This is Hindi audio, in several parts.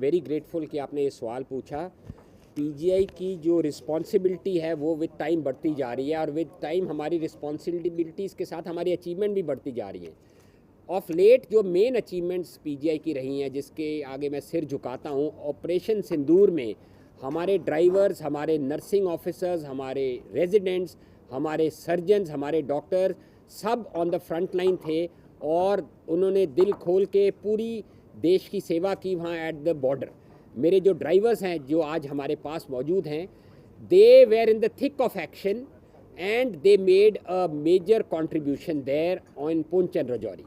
वेरी ग्रेटफुल कि आपने ये सवाल पूछा। पीजीआई की जो रिस्पॉन्सिबिलिटी है वो विद टाइम बढ़ती जा रही है और विद टाइम हमारी रिस्पॉन्सिबिलिटीज़ के साथ हमारी अचीवमेंट भी बढ़ती जा रही है। ऑफ लेट जो मेन अचीवमेंट्स पीजीआई की रही हैं, जिसके आगे मैं सिर झुकाता हूँ, ऑपरेशन सिंदूर में हमारे ड्राइवर्स, हमारे नर्सिंग ऑफिसर्स, हमारे रेजिडेंट्स, हमारे सर्जन्स, हमारे डॉक्टर सब ऑन द फ्रंट लाइन थे और उन्होंने दिल खोल के पूरी देश की सेवा की वहाँ एट द बॉर्डर। मेरे जो ड्राइवर्स हैं जो आज हमारे पास मौजूद हैं, they were in the thick of action and they made a major contribution there on Poonch and Rajouri.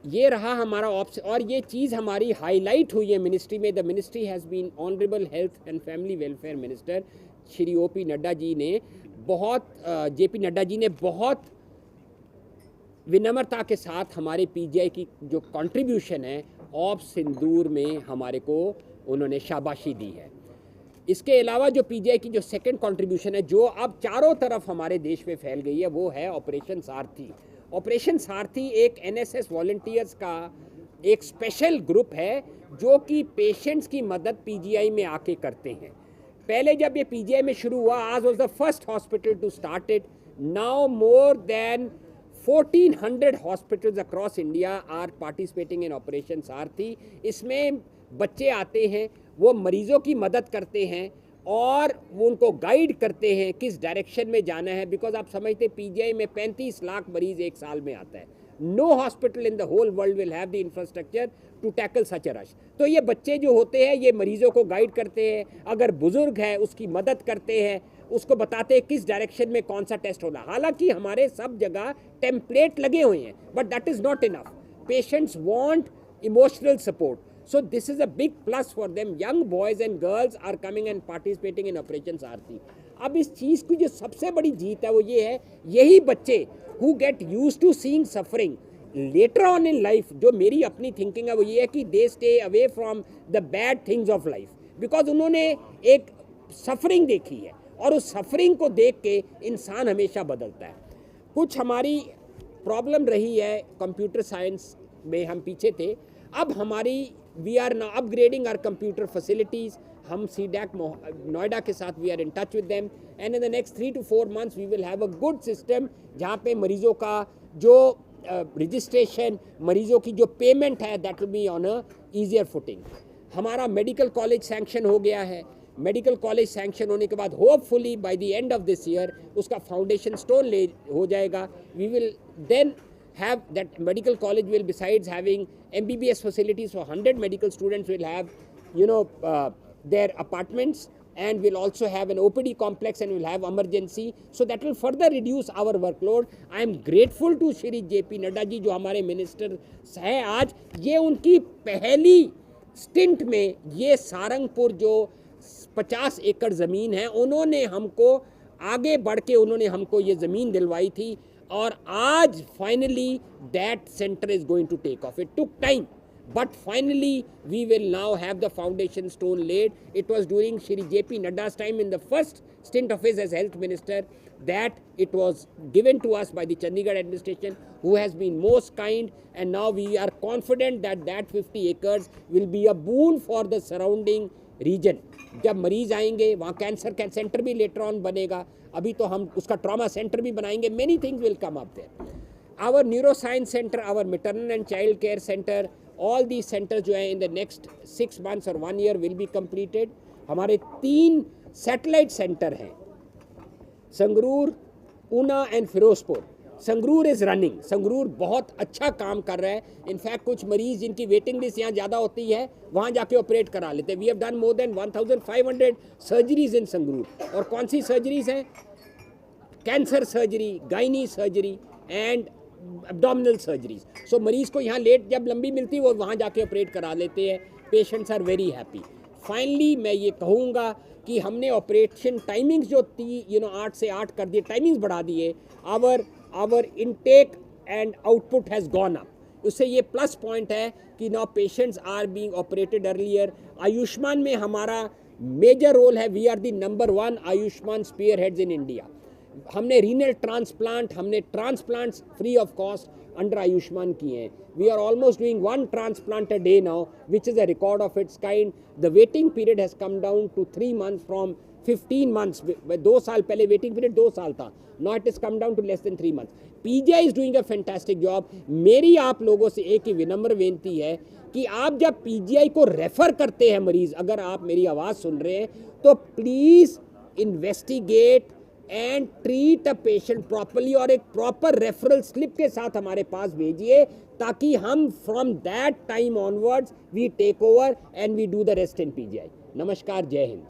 ये रहा हमारा ऑप्शन और ये चीज़ हमारी हाईलाइट हुई है मिनिस्ट्री में। The ministry has been honourable health and family welfare minister Shri OP Nadda ji ने जेपी नड्डा जी ने बहुत विनम्रता के साथ हमारे पीजीआई की जो कंट्रीब्यूशन है ऑफ सिंदूर में हमारे को उन्होंने शाबाशी दी है। इसके अलावा जो पीजीआई की जो सेकंड कंट्रीब्यूशन है जो अब चारों तरफ हमारे देश में फैल गई है वो है ऑपरेशन सारथी। ऑपरेशन सारथी एक एनएसएस वॉलंटियर्स का एक स्पेशल ग्रुप है जो कि पेशेंट्स की मदद पीजीआई में आके करते हैं। पहले जब ये पीजीआई में शुरू हुआ, आज was the first hospital to start it. Now more than 1400 hospitals across India are participating in operation Sarathi. इसमें बच्चे आते हैं, वो मरीजों की मदद करते हैं और वो उनको गाइड करते हैं किस डायरेक्शन में जाना है। बिकॉज आप समझते पीजीआई में 35 लाख मरीज एक साल में आता है। No hospital in the whole world will have the infrastructure to tackle such a rush. तो ये बच्चे जो होते हैं ये मरीजों को गाइड करते हैं, अगर बुजुर्ग है उसकी मदद करते हैं, उसको बताते हैं किस डायरेक्शन में कौन सा टेस्ट होना। हालांकि हमारे सब जगह टेम्पलेट लगे हुए हैं but that is not enough. Patients want emotional support, so this is a big plus for them. Young boys and girls are coming and participating in Operation Saarthi. अब इस चीज़ की जो सबसे बड़ी जीत है वो ये है, यही बच्चे who get used to seeing suffering later on in life, जो मेरी अपनी थिंकिंग है वो ये है कि they stay away from the bad things of life because उन्होंने एक सफरिंग देखी है और उस सफरिंग को देख के इंसान हमेशा बदलता है। कुछ हमारी प्रॉब्लम रही है कंप्यूटर साइंस में, हम पीछे थे। अब हमारी we are now upgrading our computer facilities. हम सीडैक नोएडा के साथ we are in touch with them and in the next 3 to 4 months we will have a good system जहाँ पे मरीजों का जो रजिस्ट्रेशन, मरीजों की जो पेमेंट है that will be on a easier footing. हमारा मेडिकल कॉलेज सैंक्शन हो गया है। मेडिकल कॉलेज सैंक्शन होने के बाद hopefully by the end of this year उसका फाउंडेशन स्टोन ले हो जाएगा। We will then have that medical college will, besides having MBBS facilities for 100 medical students, will have their apartments and will also have an OPD complex and will have emergency, so that will further reduce our workload. I am grateful to Shri JP Nadda ji जो हमारे मिनिस्टर हैं आज, ये उनकी पहली स्टिंट में ये सारंगपुर जो 50 एकड़ ज़मीन है उन्होंने हमको आगे बढ़ के उन्होंने हमको ये ज़मीन दिलवाई थी और आज finally that centre is going to take off. It took time but finally we will now have the foundation stone laid. It was during Shri JP Nadda's time in the first stint of his as health minister that it was given to us by the Chandigarh administration, who has been most kind, and now we are confident that that 50 acres will be a boon for the surrounding region. जब मरीज आएंगे वहाँ कैंसर सेंटर भी लेटर ऑन बनेगा, अभी तो हम उसका ट्रॉमा सेंटर भी बनाएंगे। Many things will come up there. Our neuro science centre, our maternal and child care centre, all the centre जो है इन द नेक्स्ट 6 months और 1 year विल बी कंप्लीटेड। हमारे 3 सैटेलाइट सेंटर हैं, Sangrur, Una and Firozpur. Sangrur is running, Sangrur बहुत अच्छा काम कर रहा है। इनफैक्ट कुछ मरीज जिनकी वेटिंग लिस्ट यहाँ ज़्यादा होती है वहाँ जाके ऑपरेट करा लेते हैं। We have done more than 1500 surgeries in Sangrur. और कौन सी सर्जरीज हैं? Cancer surgery, gynae surgery and abdominal surgeries. So मरीज़ को यहाँ लेट जब लंबी मिलती है वो वहाँ जाके ऑपरेट करा लेते हैं। Patients are very happy. Finally मैं ये कहूँगा कि हमने ऑपरेशन टाइमिंग्स जो थी 8 से 8 कर दिए, टाइमिंग्स बढ़ा दिए। Our intake and output has gone up. उससे ये प्लस पॉइंट है कि now patients are being operated earlier. Ayushman में हमारा मेजर रोल है। We are the number 1 Ayushman spearheads in India. हमने रीनल ट्रांसप्लांट, हमने transplants free of cost under Ayushman किए हैं. We are almost doing 1 transplant a day now, which is a record of its kind. The waiting period has come down to 3 months from 15 months. 2 साल पहले waiting period 2 साल था. Now it has come down to less than 3 months. PGI is doing a fantastic job. मेरी आप लोगों से एक ही विनम्र बेनती है कि आप जब PGI को रेफर करते हैं मरीज, अगर आप मेरी आवाज़ सुन रहे हैं तो please investigate and treat a patient properly और एक प्रॉपर रेफरल स्लिप के साथ हमारे पास भेजिए, ताकि हम from that time onwards we take over and we do the rest in PGI. नमस्कार, जय हिंद.